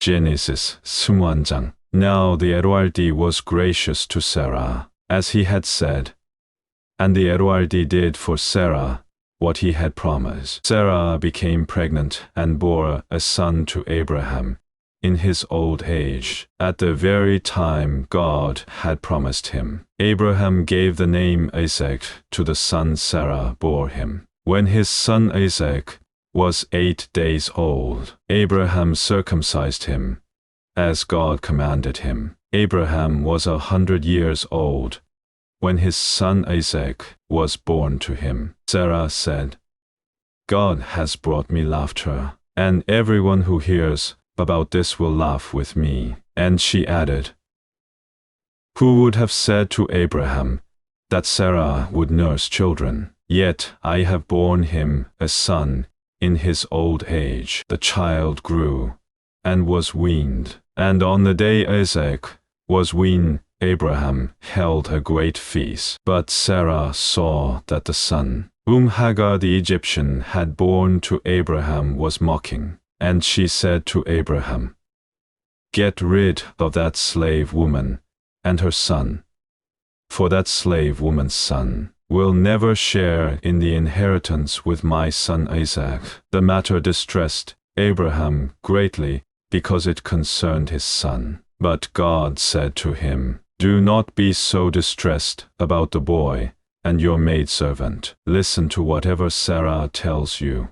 Genesis 21장. Now the Lord was gracious to Sarah, as he had said, and the Lord did for Sarah what he had promised. Sarah became pregnant and bore a son to Abraham in his old age, at the very time God had promised him. Abraham gave the name Isaac to the son Sarah bore him. When his son Isaac was 8 days old, Abraham circumcised him, as God commanded him. Abraham was 100 years old when his son Isaac was born to him. Sarah said, "God has brought me laughter, and everyone who hears about this will laugh with me." And she added, "Who would have said to Abraham that Sarah would nurse children? Yet I have borne him a son in his old age." The child grew and was weaned, and on the day Isaac was weaned, Abraham held a great feast. But Sarah saw that the son, whom Hagar the Egyptian had borne to Abraham, was mocking, and she said to Abraham, "Get rid of that slave woman and her son, for that slave woman's son will never share in the inheritance with my son Isaac." The matter distressed Abraham greatly, because it concerned his son. But God said to him, "Do not be so distressed about the boy and your maidservant. Listen to whatever Sarah tells you,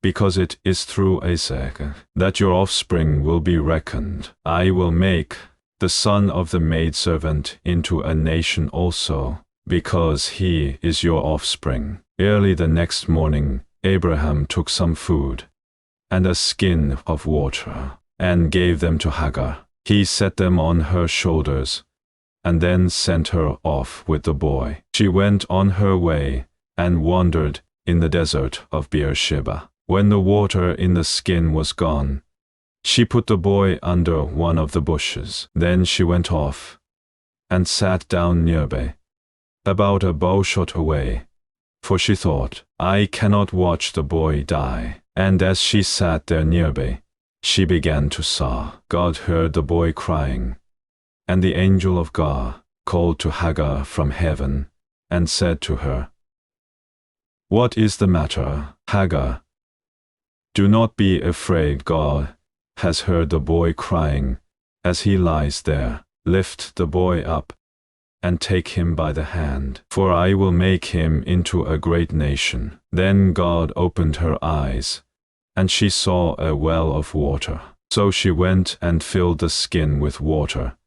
because it is through Isaac that your offspring will be reckoned. I will make the son of the maidservant into a nation also, because he is your offspring." Early the next morning, Abraham took some food and a skin of water, and gave them to Hagar. He set them on her shoulders, and then sent her off with the boy. She went on her way, and wandered in the desert of Beersheba. When the water in the skin was gone, she put the boy under one of the bushes. Then she went off, and sat down nearby, about a bowshot away, for she thought, "I cannot watch the boy die." And as she sat there nearby, she began to sob. God heard the boy crying, and the angel of God called to Hagar from heaven, and said to her, "What is the matter, Hagar? Do not be afraid. God has heard the boy crying as he lies there. Lift the boy up, and take him by the hand, for I will make him into a great nation." Then God opened her eyes, and she saw a well of water. So she went and filled the skin with water,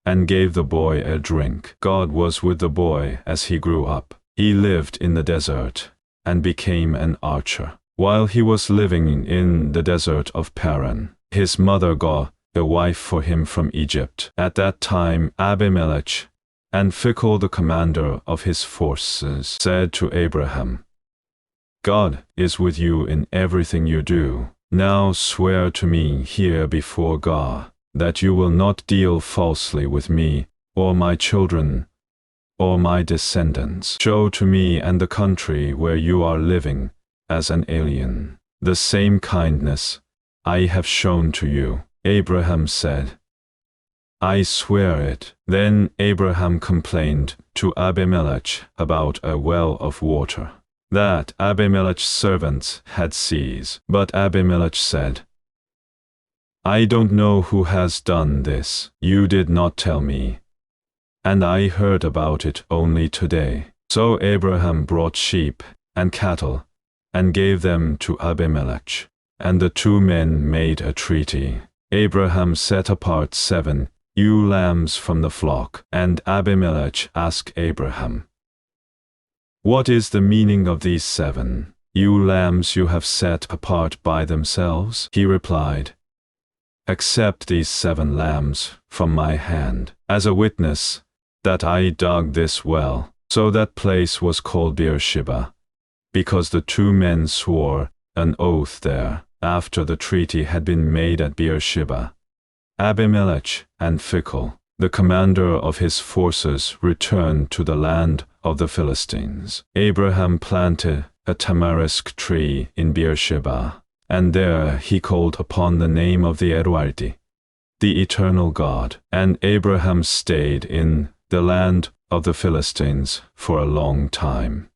and gave the boy a drink. God was with the boy as he grew up. He lived in the desert, and became an archer. While he was living in the desert of Paran, his mother got a wife for him from Egypt. At that time Abimelech and Phicol, the commander of his forces, said to Abraham, "God is with you in everything you do. Now swear to me here before God that you will not deal falsely with me, or my children, or my descendants. Show to me and the country where you are living as an alien the same kindness I have shown to you." Abraham said, "I swear it." Then Abraham complained to Abimelech about a well of water that Abimelech's servants had seized. But Abimelech said, "I don't know who has done this. You did not tell me, and I heard about it only today." So Abraham brought sheep and cattle, and gave them to Abimelech, and the two men made a treaty. Abraham set apart 7 ewe lambs from the flock, and Abimelech asked Abraham, "What is the meaning of these 7 ewe lambs you have set apart by themselves?" He replied, "Accept these 7 lambs from my hand, as a witness that I dug this well." So that place was called Beersheba, because the two men swore an oath there, after the treaty had been made at Beersheba. Abimelech and Phicol, the commander of his forces, returned to the land of the Philistines. Abraham planted a tamarisk tree in Beersheba, and there he called upon the name of the Erualdi, the eternal God. And Abraham stayed in the land of the Philistines for a long time.